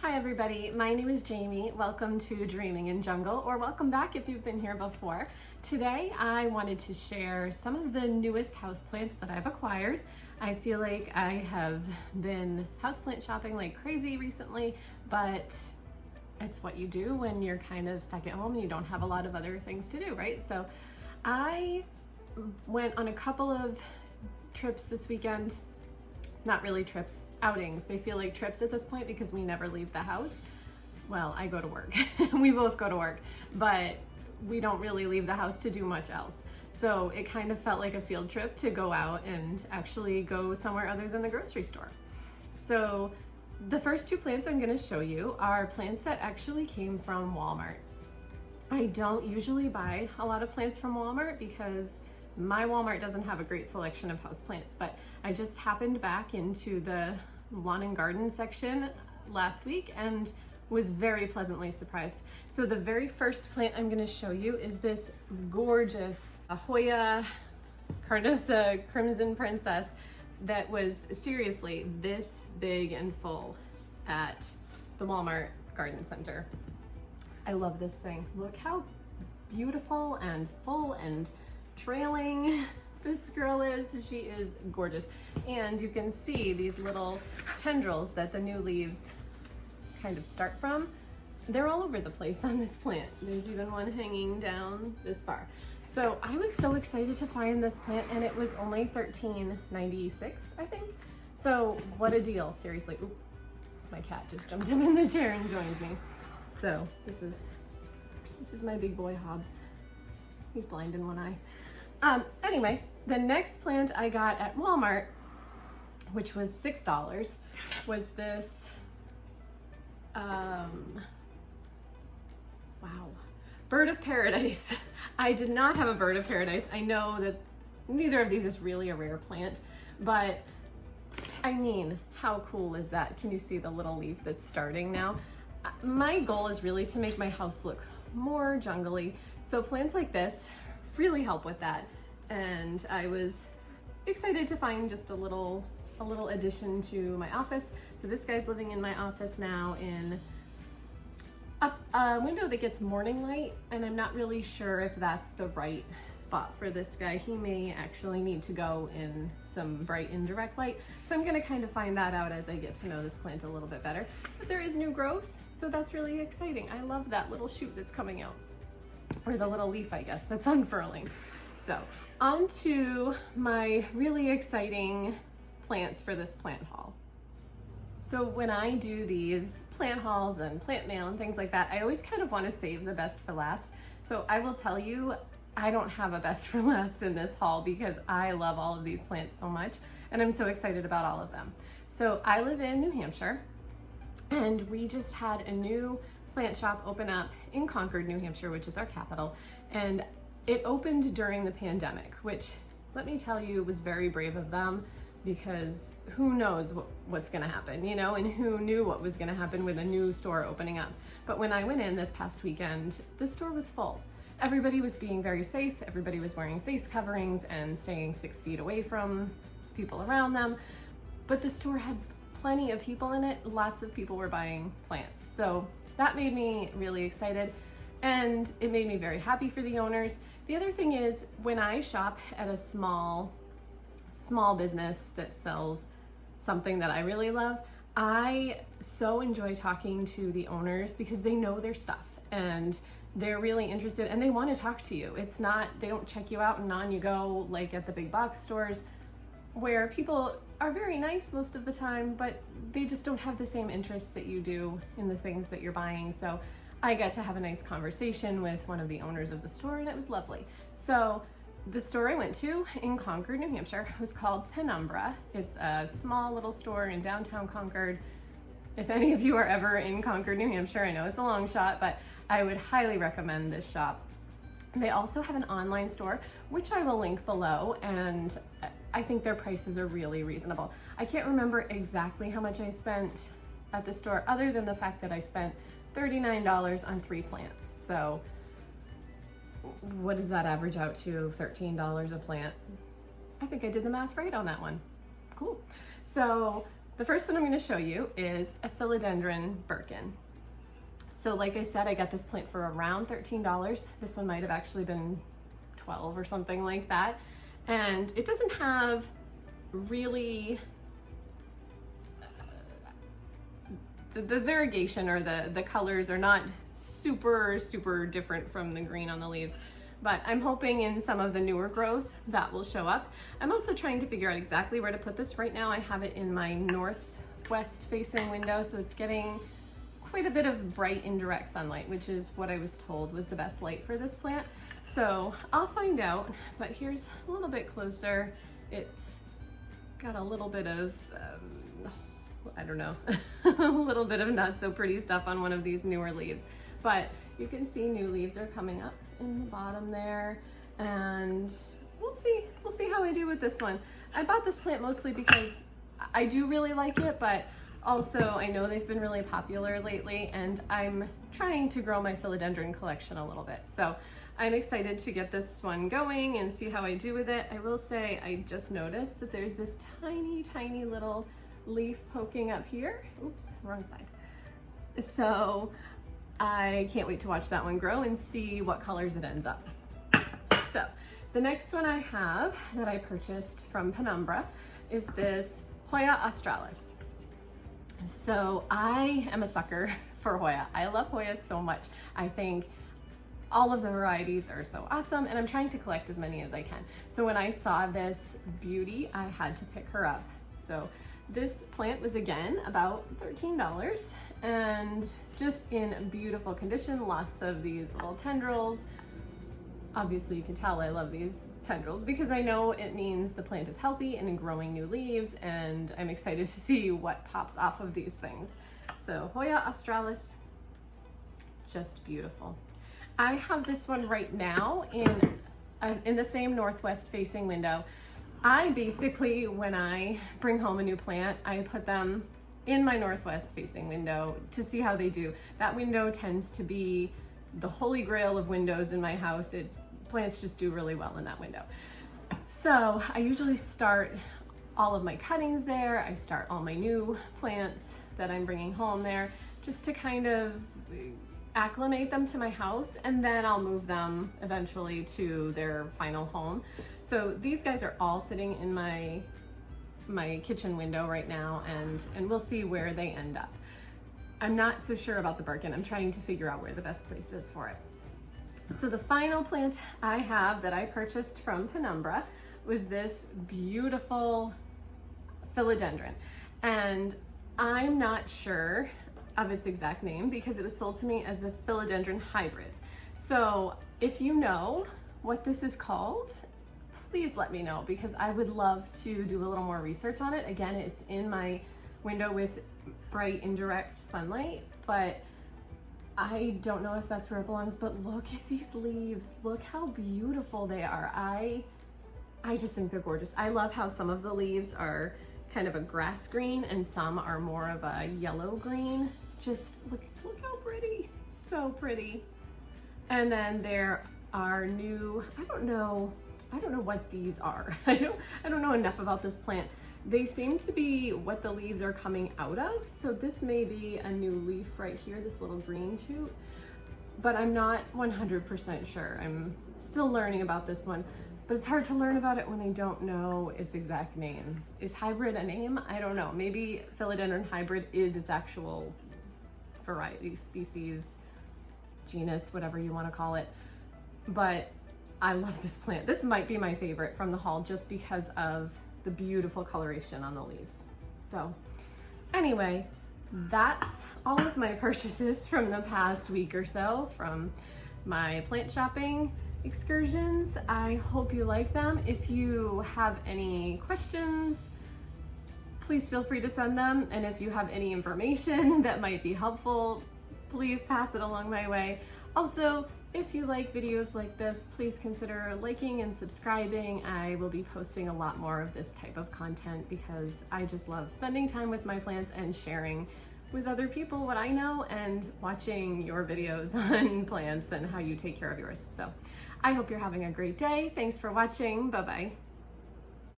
Hi everybody, my name is Jamie. Welcome to Dreaming in Jungle, or welcome back if you've been here before. Today I wanted to share some of the newest houseplants that I've acquired. I feel like I have been houseplant shopping like crazy recently, but it's what you do when you're kind of stuck at home and you don't have a lot of other things to do, right? So I went on a couple of trips this weekend. Not really trips, outings. They feel like trips at this point because we never leave the house. Well, I go to work. We both go to work, but we don't really leave the house to do much else. So it kind of felt like a field trip to go out and actually go somewhere other than the grocery store. So the first two plants I'm going to show you are plants that actually came from Walmart. I don't usually buy a lot of plants from Walmart because my Walmart doesn't have a great selection of houseplants, but I just happened back into the lawn and garden section last week and was very pleasantly surprised. So the very first plant I'm going to show you is this gorgeous Hoya Carnosa Crimson Princess that was seriously this big and full at the Walmart Garden Center. I love this thing. Look how beautiful and full and trailing this girl is. She is gorgeous. And you can see these little tendrils that the new leaves kind of start from. They're all over the place on this plant. There's even one hanging down this far. So I was so excited to find this plant, and it was only $13.96, I think. So what a deal, seriously. Ooh, my cat just jumped in the chair and joined me. So this is my big boy Hobbs. He's blind in one eye. Anyway, the next plant I got at Walmart, which was $6, was this, wow, bird of paradise. I did not have a bird of paradise. I know that neither of these is really a rare plant, but I mean, how cool is that? Can you see the little leaf that's starting now? My goal is really to make my house look more jungly, so plants like this really help with that. And I was excited to find just a little addition to my office. So this guy's living in my office now in a window that gets morning light, and I'm not really sure if that's the right spot for this guy. He may actually need to go in some bright indirect light. So I'm gonna kind of find that out as I get to know this plant a little bit better. But there is new growth, so that's really exciting. I love that little shoot that's coming out. Or the little leaf, I guess, that's unfurling. So on to my really exciting plants for this plant haul. So when I do these plant hauls and plant mail and things like that, I always kind of want to save the best for last. So I will tell you, I don't have a best for last in this haul because I love all of these plants so much and I'm so excited about all of them. So I live in New Hampshire, and we just had a new plant shop open up in Concord, New Hampshire, which is our capital. And it opened during the pandemic, which, let me tell you, was very brave of them, because who knows what's gonna happen, you know, and who knew what was gonna happen with a new store opening up. But when I went in this past weekend, the store was full. Everybody was being very safe. Everybody was wearing face coverings and staying 6 feet away from people around them. But the store had plenty of people in it. Lots of people were buying plants. So that made me really excited, and it made me very happy for the owners. The other thing is, when I shop at a small business that sells something that I really love, I so enjoy talking to the owners because they know their stuff and they're really interested and they want to talk to you. It's not, they don't check you out and on you go like at the big box stores, where people are very nice most of the time, but they just don't have the same interests that you do in the things that you're buying. So I got to have a nice conversation with one of the owners of the store, and it was lovely. So the store I went to in Concord, New Hampshire, was called Penumbra. It's a small little store in downtown Concord. If any of you are ever in Concord, New Hampshire, I know it's a long shot, but I would highly recommend this shop. They also have an online store, which I will link below, and I think their prices are really reasonable. I can't remember exactly how much I spent at the store, other than the fact that I spent $39 on 3 plants. So what does that average out to? $13 a plant. I think I did the math right on that one. Cool. So The first one I'm going to show you is a Philodendron Birkin. So like I said, I got this plant for around $13. This one might have actually been 12 or something like that. And it doesn't have really the variegation, or the colors are not super different from the green on the leaves. But I'm hoping in some of the newer growth that will show up. I'm also trying to figure out exactly where to put this. Right now I have it in my northwest facing window, so it's getting quite a bit of bright indirect sunlight, which is what I was told was the best light for this plant. So I'll find out, but here's a little bit closer. It's got a little bit of, I don't know, a little bit of not so pretty stuff on one of these newer leaves. But you can see new leaves are coming up in the bottom there, and we'll see how I do with this one. I bought this plant mostly because I do really like it, but also I know they've been really popular lately, and I'm trying to grow my philodendron collection a little bit. So I'm excited to get this one going and see how I do with it. I will say I just noticed that there's this tiny little leaf poking up here. Oops, wrong side. So I can't wait to watch that one grow and see what colors it ends up. So the next one I have that I purchased from Penumbra is this Hoya australis. So I am a sucker for Hoya. I love Hoya so much. I think all of the varieties are so awesome, and I'm trying to collect as many as I can. So when I saw this beauty, I had to pick her up. So this plant was again about $13 and just in beautiful condition. Lots of these little tendrils. Obviously you can tell I love these tendrils because I know it means the plant is healthy and growing new leaves, and I'm excited to see what pops off of these things. So Hoya australis, just beautiful. I have this one right now in the same northwest facing window. I basically, when I bring home a new plant, I put them in my northwest facing window to see how they do. That window tends to be the holy grail of windows in my house. Plants just do really well in that window. So I usually start all of my cuttings there. I start all my new plants that I'm bringing home there, just to kind of acclimate them to my house, and then I'll move them eventually to their final home. So these guys are all sitting in my kitchen window right now, and we'll see where they end up. I'm not so sure about the Birkin. I'm trying to figure out where the best place is for it. So the final plant I have that I purchased from Penumbra was this beautiful philodendron, and I'm not sure of its exact name because it was sold to me as a Philodendron Hybrid. So if you know what this is called, please let me know, because I would love to do a little more research on it. Again, it's in my window with bright indirect sunlight, but I don't know if that's where it belongs. But look at these leaves. Look how beautiful they are. I just think they're gorgeous. I love how some of the leaves are kind of a grass green and some are more of a yellow green. Just look how pretty, so pretty. And then there are new, I don't know what these are. I don't know enough about this plant. They seem to be what the leaves are coming out of. So this may be a new leaf right here, this little green shoot, but I'm not 100% sure. I'm still learning about this one, but it's hard to learn about it when I don't know its exact name. Is hybrid a name? I don't know. Maybe Philodendron Hybrid is its actual variety, species, genus, whatever you want to call it. But I love this plant. This might be my favorite from the haul just because of the beautiful coloration on the leaves. So anyway, that's all of my purchases from the past week or so from my plant shopping excursions. I hope you like them. If you have any questions, please feel free to send them. And if you have any information that might be helpful, please pass it along my way. Also, if you like videos like this, please consider liking and subscribing. I will be posting a lot more of this type of content because I just love spending time with my plants and sharing with other people what I know and watching your videos on plants and how you take care of yours. So I hope you're having a great day. Thanks for watching. Bye-bye.